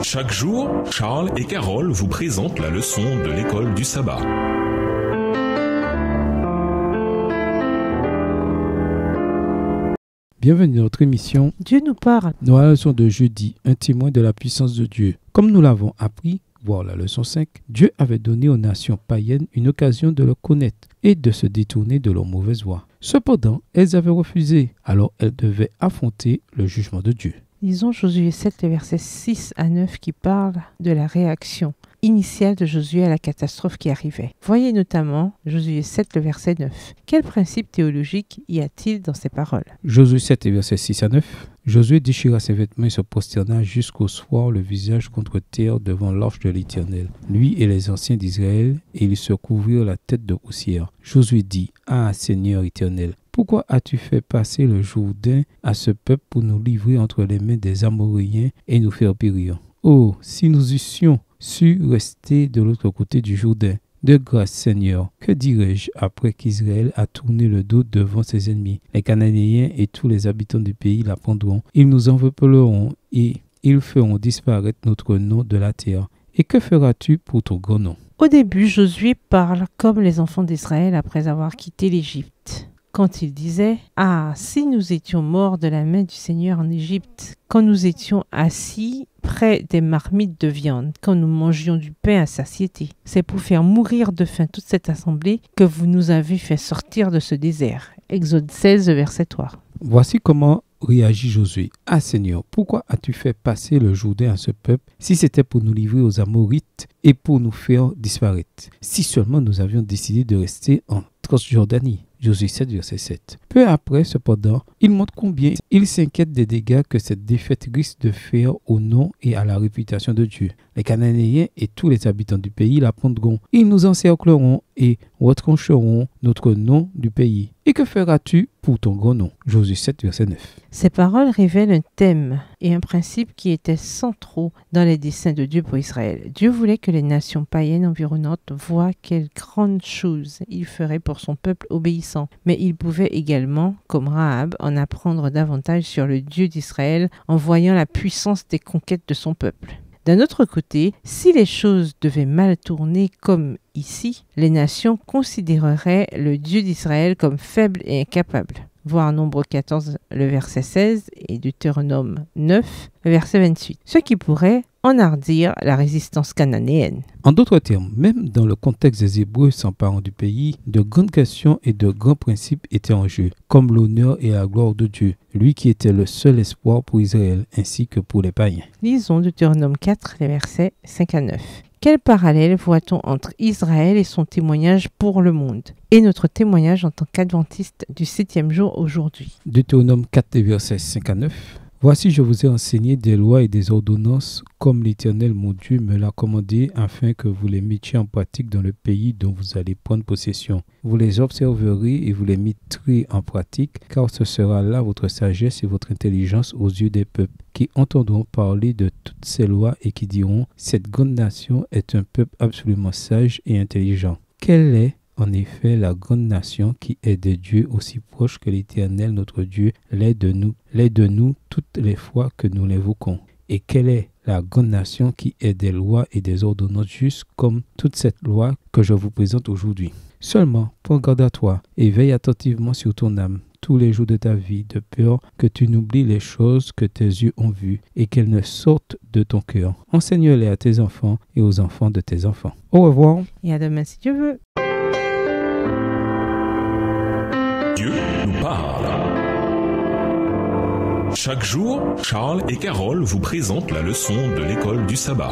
Chaque jour, Charles et Carole vous présentent la leçon de l'école du sabbat. Bienvenue dans notre émission Dieu nous parle. Dans la leçon de jeudi, un témoin de la puissance de Dieu. Comme nous l'avons appris, voir la leçon 5, Dieu avait donné aux nations païennes une occasion de le connaître et de se détourner de leur mauvaise voie. Cependant, elles avaient refusé, alors elles devaient affronter le jugement de Dieu. Lisons Josué 7, les versets 6 à 9 qui parlent de la réaction initiale de Josué à la catastrophe qui arrivait. Voyez notamment Josué 7, le verset 9. Quel principe théologique y a-t-il dans ces paroles? Josué 7, les versets 6 à 9. Josué déchira ses vêtements et se prosterna jusqu'au soir le visage contre terre devant l'arche de l'Éternel, lui et les anciens d'Israël, et ils se couvrirent la tête de poussière. Josué dit: Ah, Seigneur Éternel, pourquoi as-tu fait passer le Jourdain à ce peuple pour nous livrer entre les mains des Amoréens et nous faire périr? Oh, si nous eussions su rester de l'autre côté du Jourdain! De grâce, Seigneur, que dirais-je après qu'Israël a tourné le dos devant ses ennemis? Les Cananéens et tous les habitants du pays la prendront. Ils nous envelopperont et ils feront disparaître notre nom de la terre. Et que feras-tu pour ton grand nom? Au début, Josué parle comme les enfants d'Israël après avoir quitté l'Égypte. Quand il disait « Ah, si nous étions morts de la main du Seigneur en Égypte, quand nous étions assis près des marmites de viande, quand nous mangions du pain à satiété. C'est pour faire mourir de faim toute cette assemblée que vous nous avez fait sortir de ce désert. » Exode 16, verset 3. Voici comment réagit Josué. « Ah Seigneur, pourquoi as-tu fait passer le Jourdain à ce peuple si c'était pour nous livrer aux Amorites et pour nous faire disparaître? Si seulement nous avions décidé de rester en Transjordanie. » Josué 7, verset 7. Peu après, cependant, il montre combien il s'inquiète des dégâts que cette défaite risque de faire au nom et à la réputation de Dieu. Les Cananéens et tous les habitants du pays la prendront. Ils nous encercleront et retrancheront notre nom du pays. Et que feras-tu pour ton grand nom? Josué 7, verset 9. Ces paroles révèlent un thème et un principe qui étaient centraux dans les desseins de Dieu pour Israël. Dieu voulait que les nations païennes environnantes voient quelles grandes choses il ferait pour son peuple obéissant. Mais il pouvait également, comme Rahab, en apprendre davantage sur le Dieu d'Israël en voyant la puissance des conquêtes de son peuple. D'un autre côté, si les choses devaient mal tourner comme ici, les nations considéreraient le Dieu d'Israël comme faible et incapable. Voir Nombre 14, le verset 16 et Deutéronome 9, le verset 28. Ce qui pourrait enhardir la résistance cananéenne. En d'autres termes, même dans le contexte des Hébreux s'emparant du pays, de grandes questions et de grands principes étaient en jeu, comme l'honneur et la gloire de Dieu, lui qui était le seul espoir pour Israël ainsi que pour les païens. Lisons Deutéronome 4, les versets 5 à 9. Quel parallèle voit-on entre Israël et son témoignage pour le monde et notre témoignage en tant qu'adventiste du 7e jour aujourd'hui? Deutéronome 4, les versets 5 à 9. Voici, je vous ai enseigné des lois et des ordonnances comme l'Éternel mon Dieu me l'a commandé afin que vous les mettiez en pratique dans le pays dont vous allez prendre possession. Vous les observerez et vous les mettrez en pratique, car ce sera là votre sagesse et votre intelligence aux yeux des peuples, qui entendront parler de toutes ces lois et qui diront: cette grande nation est un peuple absolument sage et intelligent. Quelle est en effet la grande nation qui est de Dieu aussi proche que l'Éternel notre Dieu l'est de nous toutes les fois que nous l'invoquons? Et quelle est la grande nation qui est des lois et des ordonnances justes comme toute cette loi que je vous présente aujourd'hui? Seulement, prends garde à toi et veille attentivement sur ton âme tous les jours de ta vie, de peur que tu n'oublies les choses que tes yeux ont vues et qu'elles ne sortent de ton cœur. Enseigne-les à tes enfants et aux enfants de tes enfants. Au revoir. Et à demain si Dieu veut. Dieu nous parle. Chaque jour, Charles et Carole vous présentent la leçon de l'école du sabbat.